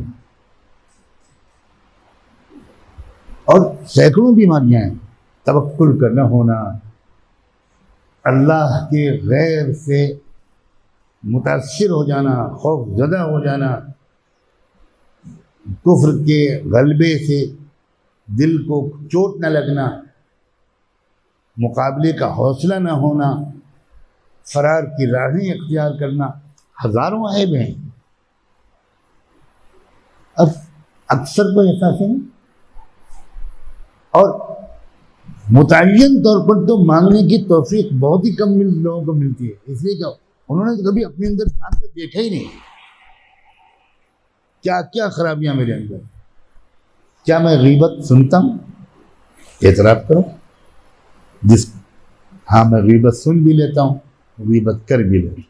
اور سینکڑوں بیماریاں ہیں, توکل کا نہ ہونا, اللہ کے غیر سے متاثر ہو جانا, خوف زدہ ہو جانا, کفر کے غلبے سے دل کو چوٹ نہ لگنا, مقابلے کا حوصلہ نہ ہونا, فرار کی راہیں اختیار کرنا, ہزاروں عیب ہیں. اب اکثر کو احساس ہے, اور متعین طور پر تو مانگنے کی توفیق بہت ہی کم لوگوں کو ملتی ہے, اس لیے کہ انہوں نے کبھی اپنے اندر جان کر دیکھا ہی نہیں کیا کیا خرابیاں میرے اندر. کیا میں غیبت سنتا ہوں؟ اعتراف کرو. ہاں میں غیبت سن بھی لیتا ہوں, غیبت کر بھی لیتا ہوں.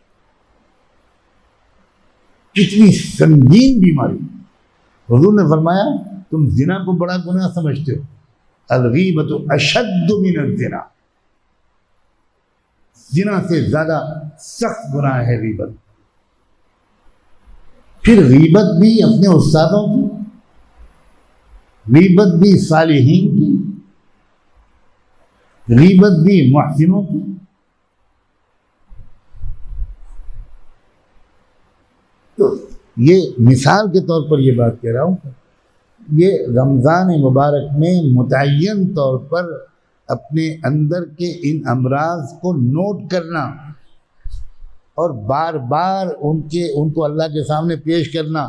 کتنی سنگین بیماری. حضور نے فرمایا تم زنا کو بڑا گناہ سمجھتے ہو, الغیبت اشد من الزنا, زنا سے زیادہ سخت گناہ ہے غیبت. پھر غیبت بھی اپنے استادوں کی, غیبت بھی صالحین کی, غیبت بھی محسنوں کی. تو یہ مثال کے طور پر یہ بات کہہ رہا ہوں, یہ رمضان مبارک میں متعین طور پر اپنے اندر کے ان امراض کو نوٹ کرنا اور بار بار ان کو اللہ کے سامنے پیش کرنا.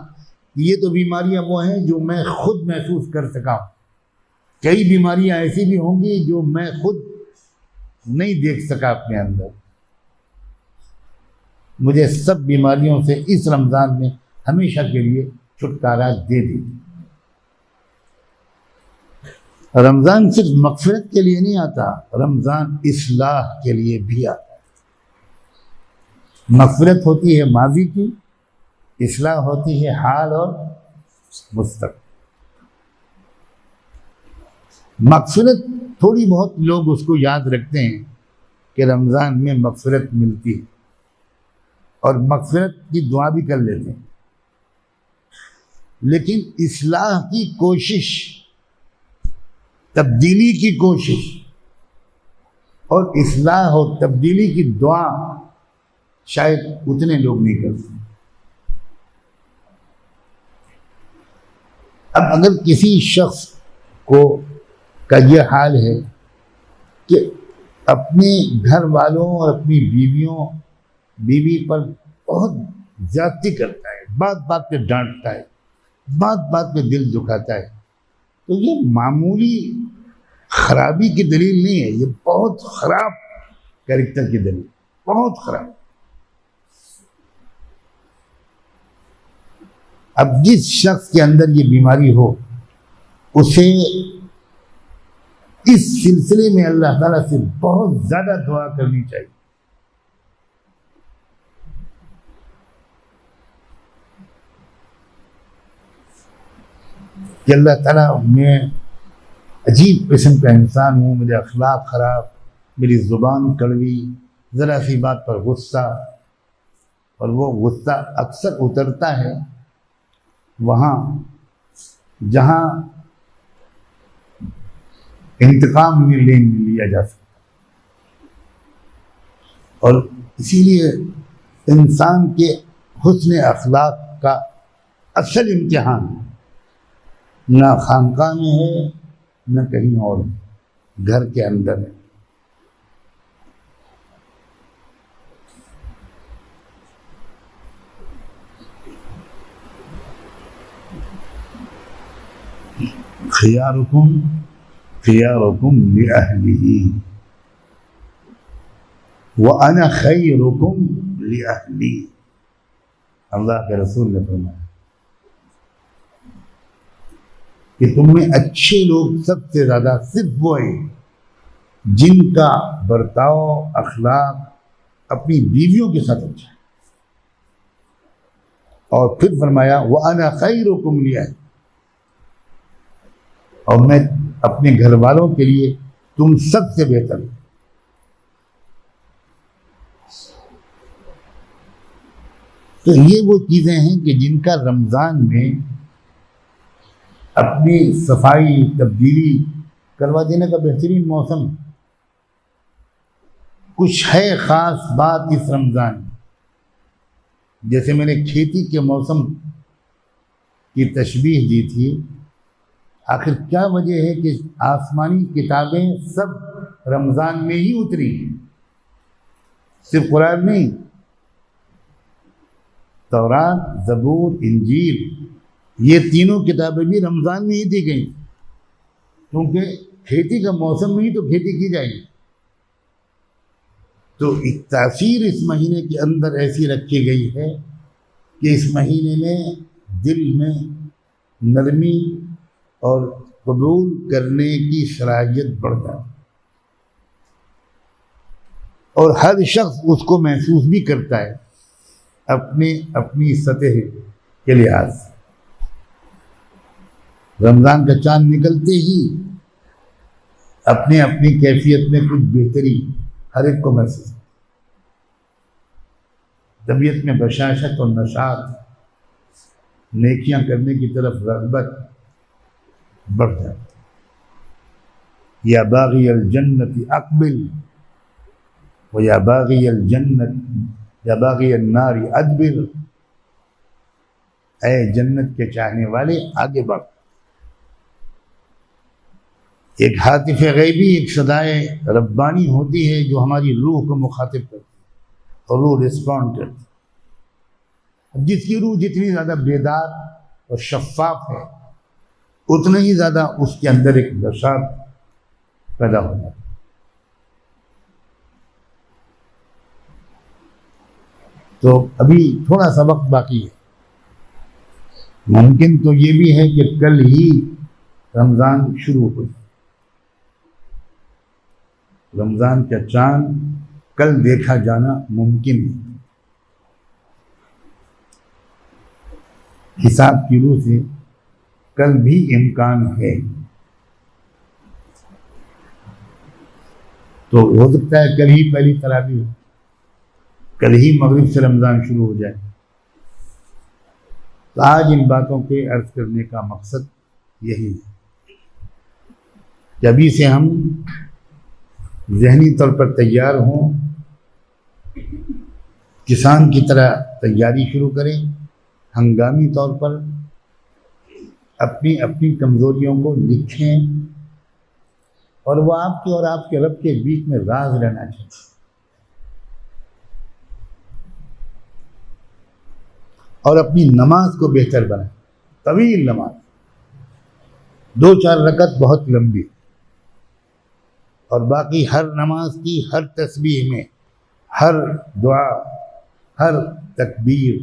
یہ تو بیماریاں وہ ہیں جو میں خود محسوس کر سکا ہوں, کئی بیماریاں ایسی بھی ہوں گی جو میں خود نہیں دیکھ سکا اپنے اندر. مجھے سب بیماریوں سے اس رمضان میں ہمیشہ کے لیے چھٹکارا دے دی. رمضان صرف مغفرت کے لیے نہیں آتا, رمضان اصلاح کے لیے بھی آتا ہے. مغفرت ہوتی ہے ماضی کی, اصلاح ہوتی ہے حال اور مستقبل. مغفرت تھوڑی بہت لوگ اس کو یاد رکھتے ہیں کہ رمضان میں مغفرت ملتی ہے اور مغفرت کی دعا بھی کر لیتے ہیں, لیکن اصلاح کی کوشش, تبدیلی کی کوشش اور اصلاح اور تبدیلی کی دعا شاید اتنے لوگ نہیں کرتے. اب اگر کسی شخص کا یہ حال ہے کہ اپنے گھر والوں اور اپنی بیوی پر بہت زیادتی کرتا ہے, بات بات پہ ڈانٹتا ہے, بات بات پہ دل دکھاتا ہے, تو یہ معمولی خرابی کی دلیل نہیں ہے, یہ بہت خراب کیریکٹر کی دلیل, بہت خراب. اب جس شخص کے اندر یہ بیماری ہو اسے اس سلسلے میں اللہ تعالیٰ سے بہت زیادہ دعا کرنی چاہیے. کہ اللہ تعالیٰ میں عجیب قسم کا انسان ہوں, میرے اخلاق خراب, میری زبان کڑوی, ذرا سی بات پر غصہ, اور وہ غصہ اکثر اترتا ہے وہاں جہاں انتقام لیا جا سکتا. اور اسی لیے انسان کے حسن اخلاق کا اصل امتحان نہ خانقاہ میں ہے نہ کہیں اور، گھر کے اندر ہے۔ خیارکم خیارکم لأہلہ وَأَنَا خَيْرُكُمْ لِأَهْلِي، اللہ کے رسول نے فرمایا کہ تم میں اچھے لوگ سب سے زیادہ صرف وہ ہیں جن کا برتاؤ اخلاق اپنی بیویوں کے ساتھ اچھا ہے، اور پھر فرمایا وَأَنَا خَيْرُكُمْ لِأَهْلِي، اور میں اپنے گھر والوں کے لیے تم سب سے بہتر ہوں۔ تو یہ وہ چیزیں ہیں کہ جن کا رمضان میں اپنی صفائی تبدیلی کروا دینے کا بہترین موسم۔ کچھ ہے خاص بات اس رمضان میں، جیسے میں نے کھیتی کے موسم کی تشبیہ دی تھی، آخر کیا وجہ ہے کہ آسمانی کتابیں سب رمضان میں ہی اتری، صرف قرآن نہیں، تورات، زبور، انجیل، یہ تینوں کتابیں بھی رمضان میں ہی دی گئیں، کیونکہ کھیتی کا موسم میں ہی تو کھیتی کی جائے گی۔ تو ایک تاثیر اس مہینے کے اندر ایسی رکھی گئی ہے کہ اس مہینے میں دل میں نرمی اور قبول کرنے کی صلاحیت بڑھ جائے، اور ہر شخص اس کو محسوس بھی کرتا ہے اپنی سطح کے لحاظ سے۔ رمضان کا چاند نکلتے ہی اپنی کیفیت میں کچھ بہتری ہر ایک کو محسوس، طبیعت میں بشاشت اور نشاط، نیکیاں کرنے کی طرف رغبت بڑھ جاتی۔ یا باغی الجنت اقبل و یا باغی الجنت یا باغی النار ادبر، اے جنت کے چاہنے والے آگے بڑھ۔ ایک ہاتف غیبی، ایک صدائے ربانی ہوتی ہے جو ہماری روح کو مخاطب کرتی ہے اور روح رسپونڈ کرتی ہے۔ جس کی روح جتنی زیادہ بیدار اور شفاف ہے اتنا ہی زیادہ اس کے اندر ایک نشاط پیدا ہو جاتا ہے۔ تو ابھی تھوڑا سا وقت باقی ہے، ممکن تو یہ بھی ہے کہ کل ہی رمضان شروع ہو جائے، رمضان کا چاند کل دیکھا جانا ممکن ہے۔ حساب کی روح سے کل بھی امکان ہے، تو ہو سکتا ہے کل ہی پہلی تراویح ہو، کل ہی مغرب سے رمضان شروع ہو جائے۔ تو آج ان باتوں کے عرض کرنے کا مقصد یہی ہے کہ ابھی سے ہم ذہنی طور پر تیار ہوں، کسان کی طرح تیاری شروع کریں، ہنگامی طور پر اپنی کمزوریوں کو لکھیں، اور وہ آپ کے اور آپ کے رب کے بیچ میں راز رہنا چاہیے۔ اور اپنی نماز کو بہتر بنائیں، طویل نماز، 2-4 رکعت بہت لمبی، اور باقی ہر نماز کی ہر تسبیح میں، ہر دعا، ہر تکبیر،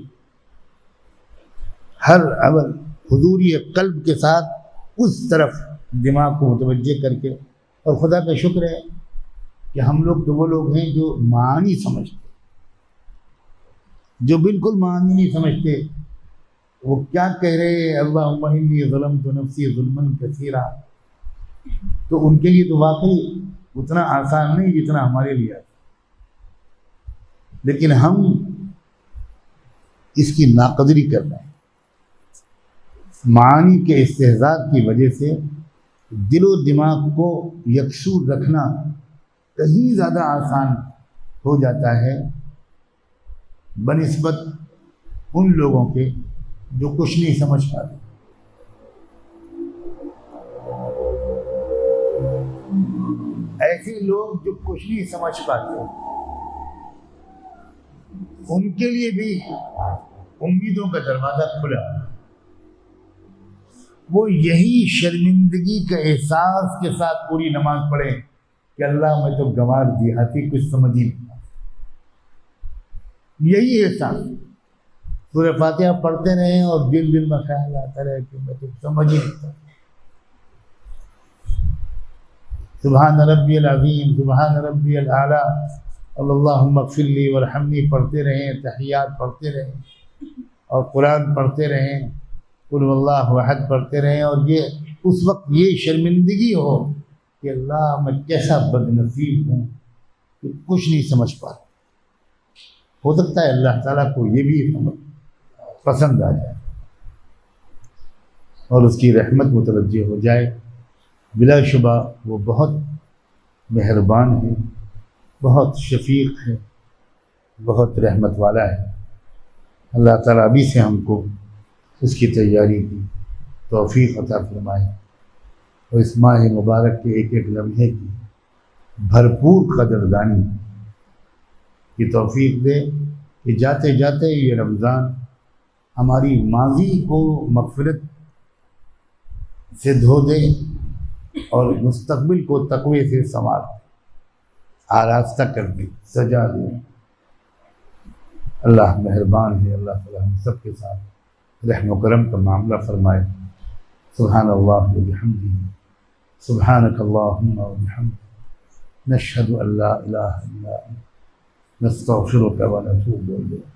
ہر عمل حضوری قلب کے ساتھ اس طرف دماغ کو متوجہ کر کے۔ اور خدا کا شکر ہے کہ ہم لوگ تو وہ لوگ ہیں جو معانی سمجھتے، جو بالکل معانی نہیں سمجھتے، وہ کیا کہہ رہے ہیں اللہم انی ظلمت نفسی ظلما کثیرا، تو ان کے لیے تو واقعی اتنا آسان نہیں جتنا ہمارے لیے، لیکن ہم اس کی ناقدری کر رہے ہیں۔ معانی کے استحضار کی وجہ سے دل و دماغ کو یکسو رکھنا کہیں زیادہ آسان ہو جاتا ہے بنسبت ان لوگوں کے جو کچھ نہیں سمجھ پاتے. ایسے لوگ جو کچھ نہیں سمجھ پاتے ان کے لیے بھی امیدوں کا دروازہ کھلا. وہ یہی شرمندگی کا احساس کے ساتھ پوری نماز پڑھیں کہ اللہ میں تو گنوار دیہاتی کچھ سمجھ ہی نہیں. یہی احساس سورہ فاتحہ پڑھتے رہیں اور دل میں خیال آتا رہے کہ میں تو سمجھ ہی نہیں. سبحان ربی العظیم، سبحان ربی الاعلیٰ، اللہم اغفر لی وارحمنی پڑھتے رہیں، تحیات پڑھتے رہیں اور قرآن پڑھتے رہیں، قل اللہ احد پڑھتے رہیں. اور یہ اس وقت یہ شرمندگی ہو کہ اللہ میں کیسا بد نصیب ہوں کہ کچھ نہیں سمجھ پاتا. ہو سکتا ہے اللہ تعالیٰ کو یہ بھی پسند آ جائے اور اس کی رحمت متوجہ ہو جائے. بلا شبہ وہ بہت مہربان ہے، بہت شفیق ہے، بہت رحمت والا ہے. اللہ تعالیٰ ابھی سے ہم کو اس کی تیاری کی توفیق عطا فرمائے اور اس ماہ مبارک کے ایک ایک لمحے کی بھرپور قدردانی کی توفیق دے کہ جاتے جاتے یہ رمضان ہماری ماضی کو مغفرت سے دھو دے اور مستقبل کو تقوی سے سنوار آراستہ کر دے، سجا دے. اللہ مہربان ہے. اللہ تعالیٰ ہم سب کے ساتھ رحم و کرم کا معاملہ فرمائے. سبحان اللہ وبحمدہ، سبحانک اللہم وبحمدک، نشہد ان لا الہ الا انت، نستغفرک ونتوب الیک.